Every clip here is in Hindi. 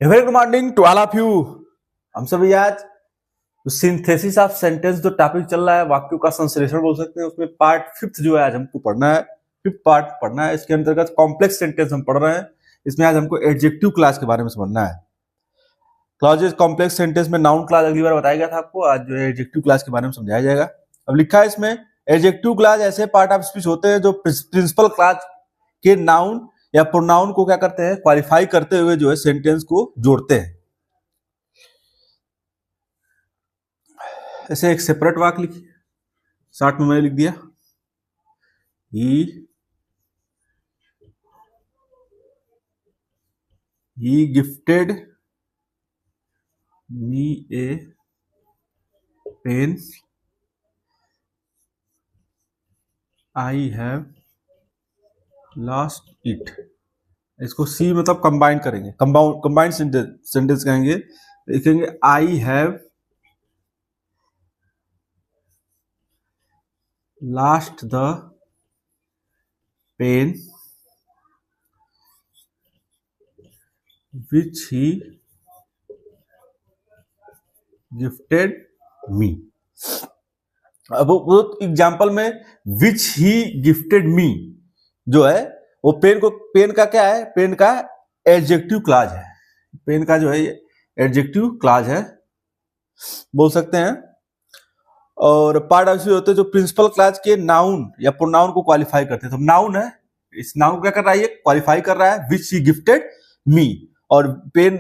Very good morning to all of you. हम सभी आज सिंथेसिस ऑफ सेंटेंस जो टॉपिक चल रहा है, वाक्यों का संश्लेषण बोल सकते हैं, उसमें पार्ट फिफ्थ जो है आज हमको पढ़ना है। फिफ्थ पार्ट पढ़ना है। इसके अंतर्गत कॉम्प्लेक्स सेंटेंस हम पढ़ रहे हैं। इसमें आज हमको एडजेक्टिव क्लास के बारे में समझना है। क्लॉजेस कॉम्प्लेक्स सेंटेंस में नाउन क्लास अगली बार बताया गया था आपको, आज जो है एडजेक्टिव क्लास के बारे में समझाया जाएगा। अब लिखा है इसमें, एडजेक्टिव क्लास ऐसे पार्ट ऑफ स्पीच होते हैं जो प्रिंसिपल क्लास के नाउन या प्रोनाउन को क्या करते हैं, क्वालिफाई करते हुए जो है सेंटेंस को जोड़ते हैं। ऐसे एक सेपरेट वाक्य लिखिए, शॉर्ट में मैंने लिख दिया, he gifted me a pen, I have lost it। इसको सी मतलब कंबाइन करेंगे, कंबाइंड सेंटेंस कहेंगे, लिखेंगे I have lost the pen which he gifted me. अब वो एग्जाम्पल में विच ही गिफ्टेड मी जो है वो पेन का क्या है, पेन का एडजेक्टिव क्लॉज है। पेन का जो है एडजेक्टिव क्लॉज है बोल सकते हैं। और पार्ट ऑफ होते हैं जो प्रिंसिपल क्लॉज के नाउन या प्रोनाउन को क्वालिफाई करते हैं। तो नाउन है, इस नाउन को क्या कर रहा है, ये क्वालिफाई कर रहा है, विच ही गिफ्टेड मी। और पेन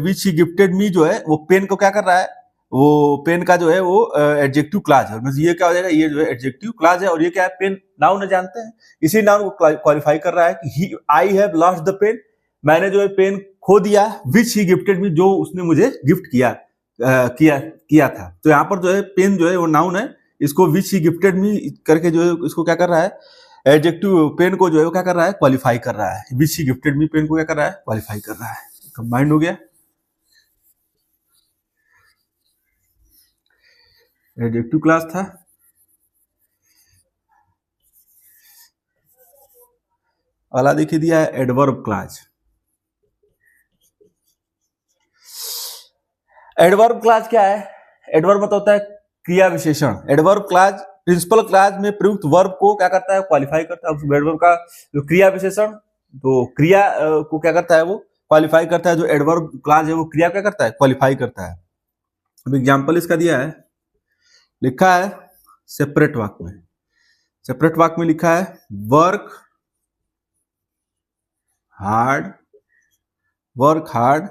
विच ही गिफ्टेड मी जो है वो पेन को क्या कर रहा है, वो पेन का जो है वो एडजेक्टिव क्लॉज है। मतलब ये क्या हो जाएगा, ये जो है एडजेक्टिव क्लॉज है। और ये क्या है, पेन नाउन है, जानते हैं। इसी नाउन को क्वालिफाई कर रहा है कि I have lost the pen, मैंने जो है पेन खो दिया। विच ही गिफ्टेड मी, जो उसने मुझे गिफ्ट किया था। तो यहाँ पर जो है पेन जो है वो नाउन है, इसको विच ही गिफ्टेड मी करके जो है इसको क्या कर रहा है, एडजेक्टिव पेन को जो है वो क्या कर रहा है, क्वालिफाई कर रहा है। विच ही गिफ्टेड मी पेन को क्या कर रहा है, क्वालिफाई कर रहा है। कंबाइंड हो गया, एडजेक्टिव क्लास था। अगला देखिए दिया है एडवर्ब क्लास। एडवर्ब क्लास क्या है, एडवर्ब मतलब होता है क्रिया विशेषण। एडवर्ब क्लास प्रिंसिपल क्लास में प्रयुक्त वर्ब को क्या करता है, क्वालिफाई करता है। एडवर्ब का जो क्रिया विशेषण, तो क्रिया को क्या करता है, वो क्वालिफाई करता है। जो एडवर्ब क्लास है वो क्रिया क्या करता है, क्वालिफाई करता है। अब एग्जांपल इसका दिया है, लिखा है सेपरेट वाक्य में। सेपरेट वाक्य में लिखा है work hard, work hard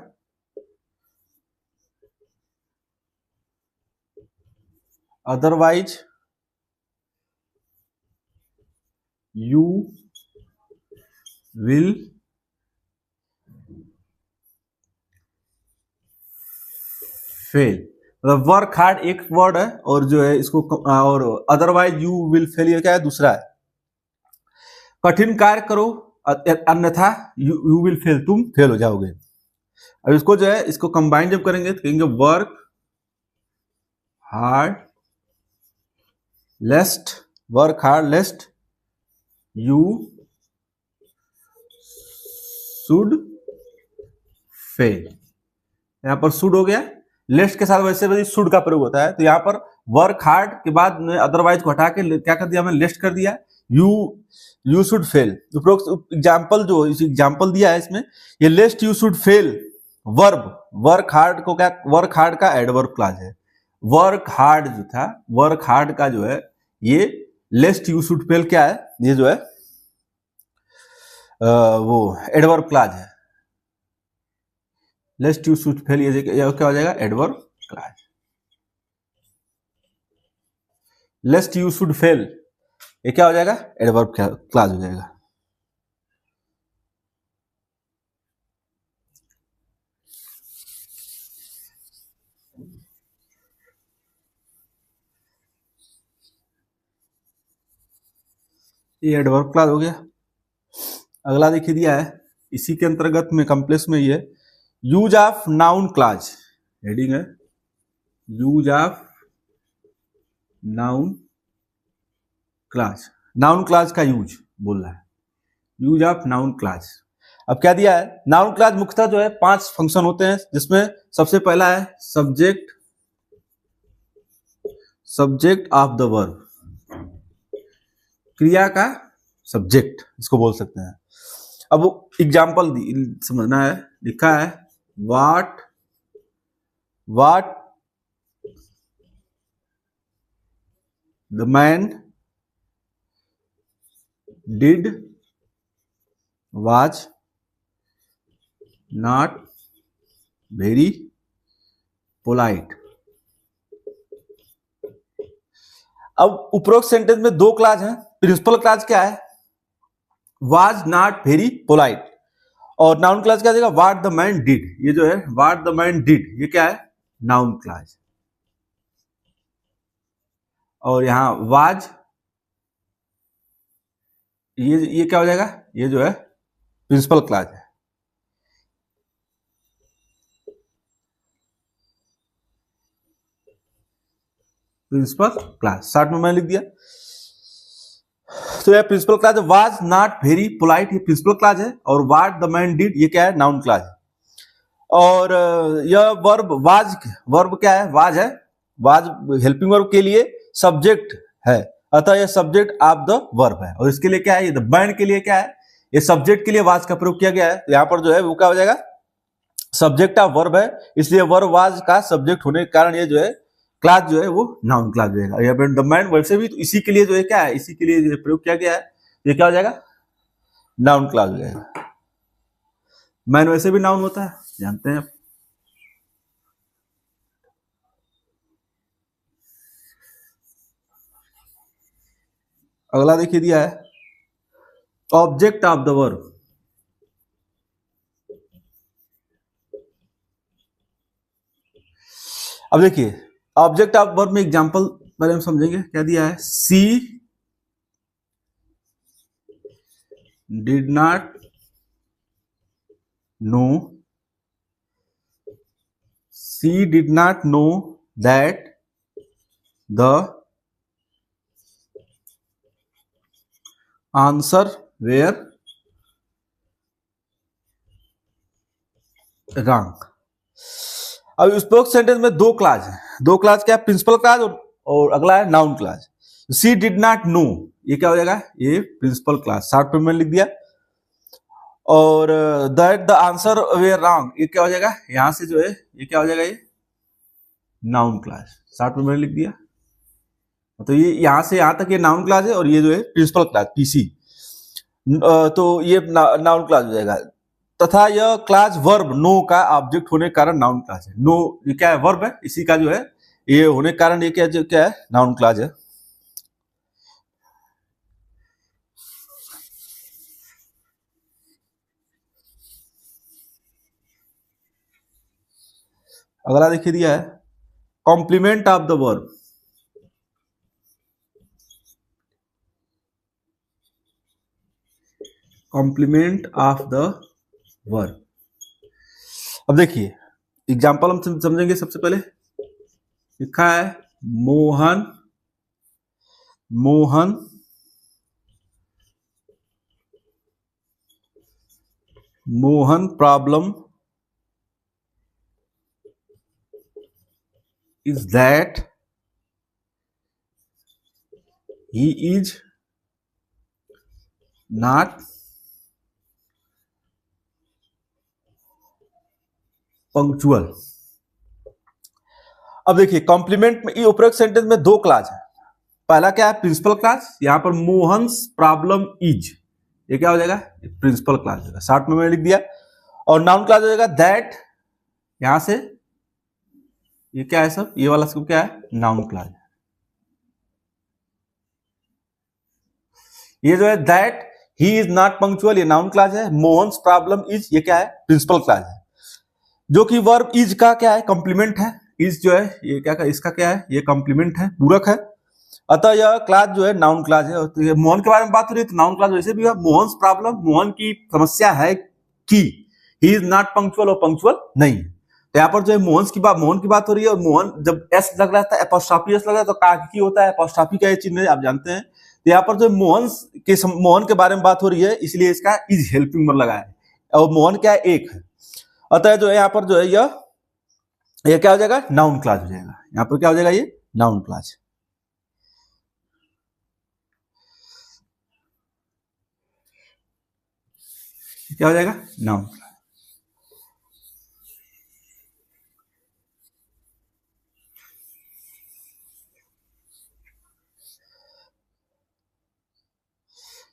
otherwise you will fail. मतलब वर्क हार्ड एक वर्ड है और जो है इसको और अदरवाइज यू विल फेल ये क्या है, दूसरा है। कठिन कार्य करो अन्यथा यू विल फेल, तुम फेल हो जाओगे। अब इसको जो है इसको कंबाइन जब करेंगे तो कहेंगे work hard लेस्ट, work hard लेस्ट you should fail. यहां पर शुड हो गया, लेस्ट के साथ वैसे भी शुड का प्रयोग होता है। तो यहाँ पर वर्क हार्ड के बाद अदरवाइज को हटा के क्या कर दिया, मैंने लेस्ट कर दिया, यू शुड फेल। एग्जाम्पल जो एग्जाम्पल दिया है इसमें, ये लेस्ट you should fail verb, work hard को क्या, वर्क हार्ड का एडवर्ब क्लॉज है। वर्क हार्ड जो था, वर्क हार्ड का जो है ये लेस्ट यू शुड फेल क्या है, ये जो है वो एडवर्ब क्लॉज है। लेस्ट यू शुड फेल ये क्या हो जाएगा, adverb clause. लेस्ट you should fail ये क्या हो जाएगा, एडवर्ब क्लॉज हो जाएगा। ये एडवर्ब क्लॉज हो गया। अगला देखिए दिया है, इसी के अंतर्गत में कॉम्प्लेक्स में ये use of noun clause, heading है use of noun clause. Noun clause का यूज बोल रहा है, यूज ऑफ नाउन क्लॉज। अब क्या दिया है, नाउन क्लॉज मुख्यतः जो है 5 फंक्शन होते हैं, जिसमें सबसे पहला है सब्जेक्ट ऑफ द वर्ब, क्रिया का सब्जेक्ट इसको बोल सकते हैं। अब एग्जाम्पल समझना है, लिखा है what the man did was not very polite. अब उपरोक्त सेंटेंस में 2 क्लाज हैं। प्रिंसिपल क्लाज क्या है, वाज नॉट वेरी पोलाइट, और नाउन क्लाज क्या देगा, व्हाट द मैन डिड। ये जो है व्हाट द मैन डिड, ये क्या है, नाउन क्लाज। और यहां वाज, ये क्या हो जाएगा, ये जो है प्रिंसिपल क्लाज है। प्रिंसिपल क्लाज शॉर्ट में मैंने लिख दिया। तो यह principal clause was not very polite, ये प्रिंसिपल क्लाज है, और व्हाट द मैन डिड ये क्या है, नाउन क्लाज है। और यह वर्ब वाज, वर्ब क्या है, वाज है, वाज हेल्पिंग वर्ब के लिए सब्जेक्ट है, अतः यह सब्जेक्ट ऑफ द वर्ब है। और इसके लिए क्या है, ये द मैन के लिए क्या है, ये सब्जेक्ट के लिए वाज का प्रयोग किया गया है। तो यहां पर जो है वो क्या हो जाएगा, सब्जेक्ट ऑफ वर्ब है, इसलिए वर्ब वाज का सब्जेक्ट होने के कारण ये जो है क्लास जो है वो नाउन क्लास हो जाएगा। या फिर द मैन वैसे भी तो इसी के लिए जो है क्या है, इसी के लिए जो प्रयोग किया गया है, ये क्या हो जाएगा, नाउन क्लास हो जाएगा। मैन वैसे भी नाउन होता है, जानते हैं आप। अगला देखिए दिया है ऑब्जेक्ट ऑफ द वर्ब। अब देखिए ऑब्जेक्ट ऑफ वर्ब में एग्जांपल पहले हम समझेंगे। क्या दिया है, she did not know, she did not know that the answer were wrong. अब उपरोक्त सेंटेंस में 2 क्लाज है। 2 क्लाज क्या है, प्रिंसिपल क्लाज और अगला है noun clause. She did not know, ये क्या हो जाएगा, ये प्रिंसिपल क्लाज शॉर्ट में मैंने लिख दिया। और that the answer were wrong, ये क्या हो जाएगा, यहां से जो है ये क्या हो जाएगा, ये नाउन क्लाज शॉर्ट में मैंने लिख दिया। तो ये यहां से यहां तक ये नाउन क्लाज है, और ये जो है प्रिंसिपल क्लाज पीसी, तो ये नाउन क्लाज हो जाएगा। तथा यह क्लास वर्ब नो का ऑब्जेक्ट होने के कारण नाउन क्लास है। नो ये क्या है, वर्ब है, इसी का जो है ये होने के कारण ये क्या है, नाउन क्लास है। अगला देखिए दिया है complement of the verb. Complement of the verb. अब देखिए एग्जांपल हम समझेंगे। सबसे पहले लिखा है Mohan problem is that he is not punctual। अब देखिए कॉम्प्लीमेंट में उपरोक्त सेंटेंस में 2 क्लास है। पहला क्या है, प्रिंसिपल क्लास। यहां पर मोहन्स प्रॉब्लम इज, ये क्या हो जाएगा, प्रिंसिपल क्लास हो जाएगा, शॉर्ट में मैंने लिख दिया। और नाउन क्लास हो जाएगा दैट, यहां से ये क्या है सब, ये वाला सब क्या है, नाउन क्लास। ये जो है that he is not punctual, ये नाउन क्लास है। मोहन्स प्रॉब्लम इज, ये क्या है, प्रिंसिपल क्लास है। जो कि वर्ब इज का क्या है, कॉम्प्लीमेंट है। इज जो है ये क्या, इसका क्या है, ये कॉम्प्लीमेंट है, पूरक है। अतः यह क्लास जो है नाउन क्लास है। तो मोहन के बारे में बात हो रही है तो नाउन क्लास वैसे भी है। मोहन्स प्रॉब्लम, मोहन की समस्या है कि ही इज नॉट पंक्चुअल, और पंक्चुअल नहीं है। तो यहाँ पर जो है मोहन की बात हो रही है, और मोहन जब एस लग रहा था, एपोस्ट्रोफी एस लग रहा है, तो की होता है, एपोस्ट्रोफी का ये चिन्ह है, आप जानते हैं। तो यहाँ पर जो मोहन के बारे में बात हो रही है, इसलिए इसका इज हेल्पिंग वर्ब लगा है। और मोहन क्या है, एक है। अतः जो है यहाँ पर जो है यह क्या हो जाएगा, नाउन क्लॉज हो जाएगा। यहाँ पर क्या हो जाएगा, ये नाउन क्लॉज। क्या हो जाएगा, नाउन क्लॉज।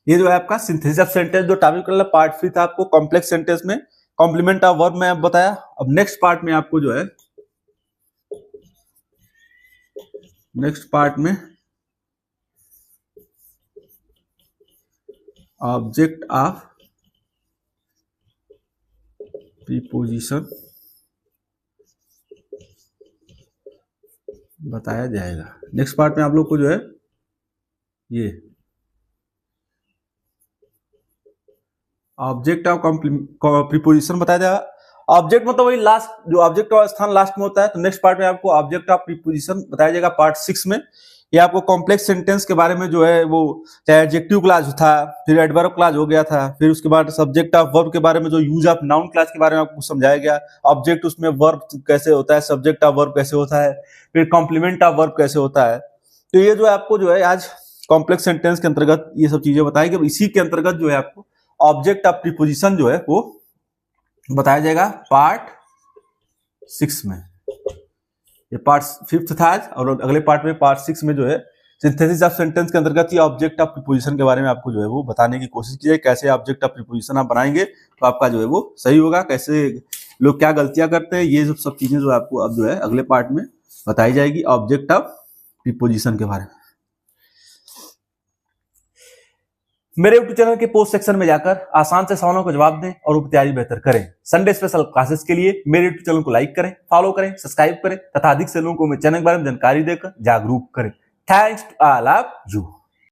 ये जो है आपका सिंथेसिस ऑफ सेंटेंस जो टॉपिक वाला पार्ट 3 था, आपको कॉम्प्लेक्स सेंटेंस में कॉम्प्लीमेंट ऑफ वर्ब में बताया। अब नेक्स्ट पार्ट में आपको जो है, नेक्स्ट पार्ट में ऑब्जेक्ट ऑफ प्रीपोजिशन बताया जाएगा। नेक्स्ट पार्ट में आप लोग को जो है ये ऑब्जेक्ट ऑफ प्रीपोजिशन बताया जाएगा। ऑब्जेक्ट मतलब वही लास्ट, जो ऑब्जेक्ट का स्थान लास्ट में होता है। तो नेक्स्ट पार्ट में आपको ऑब्जेक्ट ऑफ प्रीपोजिशन बताया जाएगा पार्ट 6 में। ये आपको कॉम्प्लेक्स सेंटेंस के बारे में जो है वो चाहे एडजेक्टिव क्लॉज था, फिर एडवर्ब क्लॉज हो गया था, फिर उसके बाद सब्जेक्ट ऑफ वर्ब के बारे में जो यूज ऑफ नाउन क्लॉज के बारे में आपको समझाया गया, ऑब्जेक्ट उसमें वर्ब कैसे होता है, सब्जेक्ट ऑफ वर्ब कैसे होता है, फिर कॉम्प्लीमेंट ऑफ वर्ब कैसे होता है। तो ये जो है आपको जो है आज कॉम्प्लेक्स सेंटेंस के अंतर्गत ये सब चीजें बताई गई। इसी के अंतर्गत जो है आपको ऑब्जेक्ट ऑफ प्रीपोजिशन जो है वो बताया जाएगा पार्ट 6 में। ये पार्ट 5 था आज, और अगले पार्ट में पार्ट 6 में जो है सिंथेसिस ऑफ सेंटेंस के अंतर्गत ये ऑब्जेक्ट ऑफ प्रीपोजिशन के बारे में आपको जो है वो बताने की कोशिश की है। कैसे ऑब्जेक्ट ऑफ प्रीपोजिशन आप बनाएंगे तो आपका जो है वो सही होगा, कैसे लोग क्या गलतियां करते हैं, ये सब चीजें जो आपको अब जो है अगले पार्ट में बताई जाएगी ऑब्जेक्ट ऑफ प्रीपोजिशन के बारे में। मेरे यूट्यूब चैनल के पोस्ट सेक्शन में जाकर आसान से सवालों का जवाब दें और तैयारी बेहतर करें। संडे स्पेशल क्लासेस के लिए मेरे यूट्यूब चैनल को लाइक करें, फॉलो करें, सब्सक्राइब करें तथा अधिक से लोगों को मेरे चैनल के बारे में जानकारी देकर जागरूक करें। Thanks to all of you.